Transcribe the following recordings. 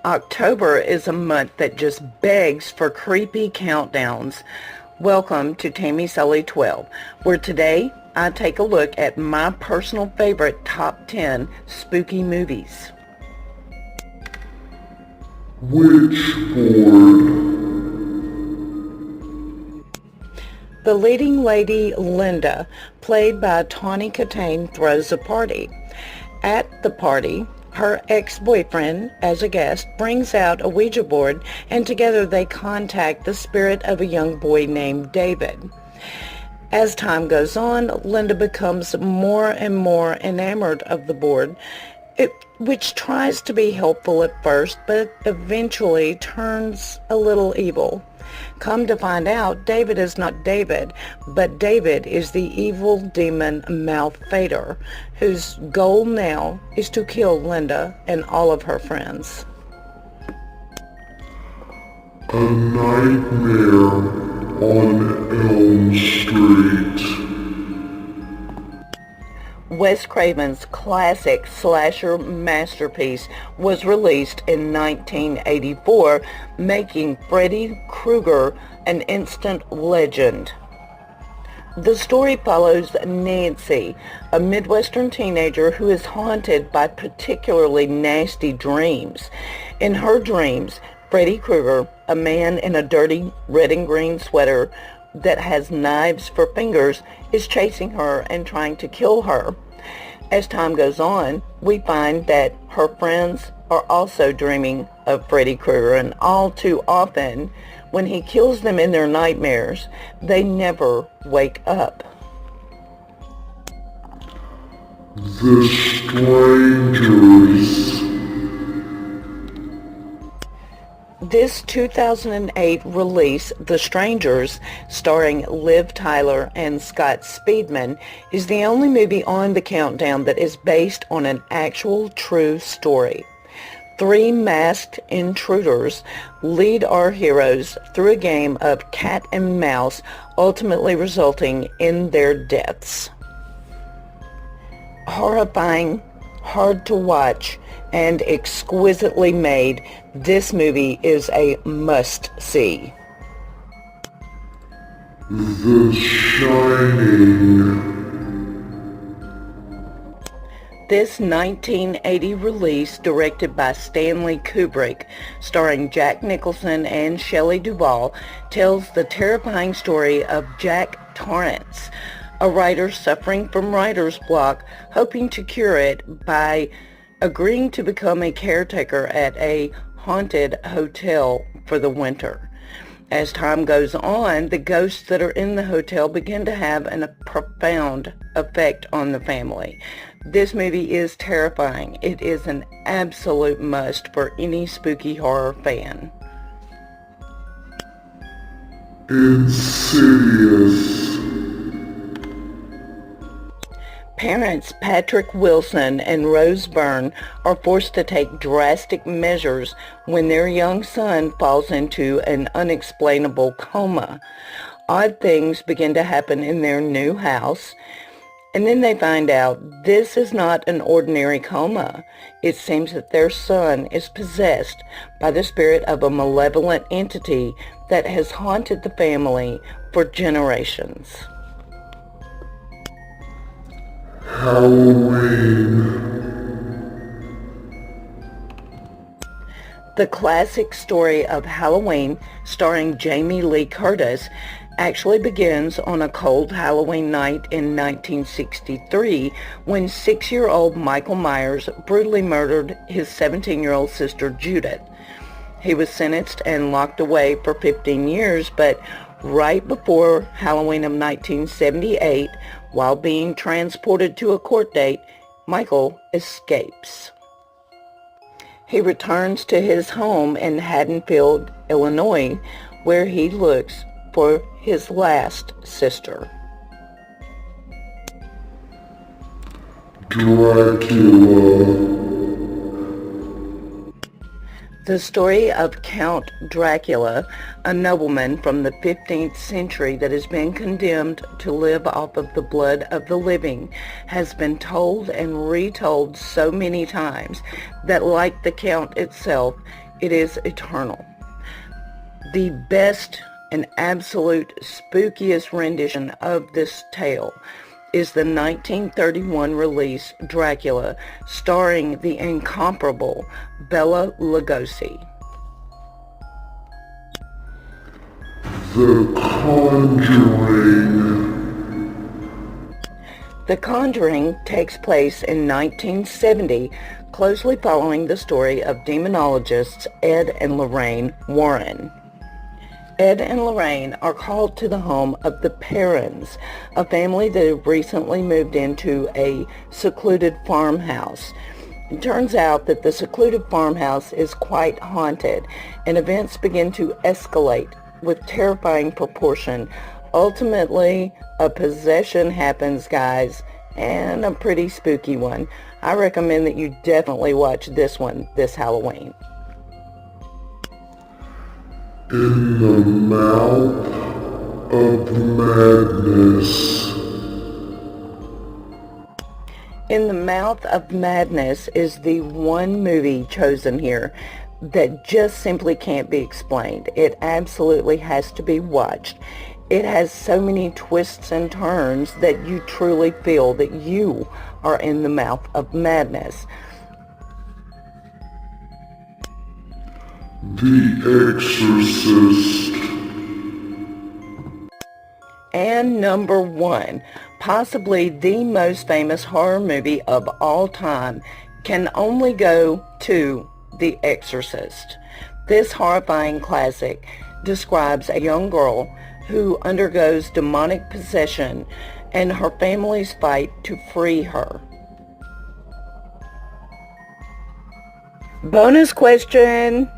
October is a month that just begs for creepy countdowns. Welcome to Tammy Sully 12, where today I take a look at my personal favorite top 10 spooky movies. Witchboard. The leading lady, Linda, played by Tawny Kitaen, throws a party. At the party, her ex-boyfriend, as a guest, brings out a Ouija board, and together they contact the spirit of a young boy named David. As time goes on, Linda becomes more and more enamored of the board, which tries to be helpful at first, but eventually turns a little evil. Come to find out, David is not David, but David is the evil demon Malphaedor, whose goal now is to kill Linda and all of her friends. A Nightmare on Elm Street. Wes Craven's classic slasher masterpiece was released in 1984, making Freddy Krueger an instant legend. The story follows Nancy, a Midwestern teenager who is haunted by particularly nasty dreams. In her dreams, Freddy Krueger, a man in a dirty red and green sweater that has knives for fingers, is chasing her and trying to kill her. As time goes on, we find that her friends are also dreaming of Freddy Krueger, and all too often, when he kills them in their nightmares, they never wake up. The Strangers. This 2008 release, The Strangers, starring Liv Tyler and Scott Speedman, is the only movie on the countdown that is based on an actual true story. Three masked intruders lead our heroes through a game of cat and mouse, ultimately resulting in their deaths. Horrifying, hard to watch, and exquisitely made, this movie is a must-see. The Shining. This 1980 release, directed by Stanley Kubrick, starring Jack Nicholson and Shelley Duvall, tells the terrifying story of Jack Torrance, a writer suffering from writer's block, hoping to cure it by agreeing to become a caretaker at a haunted hotel for the winter. As time goes on, the ghosts that are in the hotel begin to have a profound effect on the family. This movie is terrifying. It is an absolute must for any spooky horror fan. Insidious. Parents Patrick Wilson and Rose Byrne are forced to take drastic measures when their young son falls into an unexplainable coma. Odd things begin to happen in their new house, and then they find out this is not an ordinary coma. It seems that their son is possessed by the spirit of a malevolent entity that has haunted the family for generations. Halloween. The classic story of Halloween, starring Jamie Lee Curtis, actually begins on a cold Halloween night in 1963 when 6-year-old Michael Myers brutally murdered his 17-year-old sister Judith. He was sentenced and locked away for 15 years, but right before Halloween of 1978, while being transported to a court date, Michael escapes. He returns to his home in Haddonfield, Illinois, where he looks for his last sister. Dracula. The story of Count Dracula, a nobleman from the 15th century that has been condemned to live off of the blood of the living, has been told and retold so many times that, like the Count itself, it is eternal. The best and absolute spookiest rendition of this tale is the 1931 release Dracula, starring the incomparable Bela Lugosi. The Conjuring. The Conjuring takes place in 1970, closely following the story of demonologists Ed and Lorraine Warren. Ed and Lorraine are called to the home of the Perrons, a family that have recently moved into a secluded farmhouse. It turns out that the secluded farmhouse is quite haunted, and events begin to escalate with terrifying proportion. Ultimately, a possession happens, guys, and a pretty spooky one. I recommend that you definitely watch this one this Halloween. In the Mouth of Madness. In the Mouth of Madness is the one movie chosen here that just simply can't be explained. It absolutely has to be watched. It has so many twists and turns that you truly feel that you are in the mouth of madness. The Exorcist. And number one, possibly the most famous horror movie of all time, can only go to The Exorcist. This horrifying classic describes a young girl who undergoes demonic possession and her family's fight to free her. Bonus question.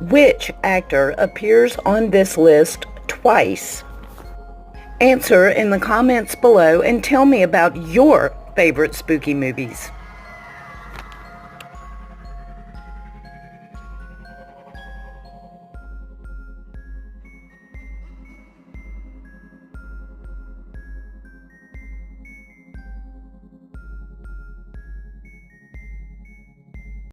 Which actor appears on this list twice? Answer in the comments below and tell me about your favorite spooky movies.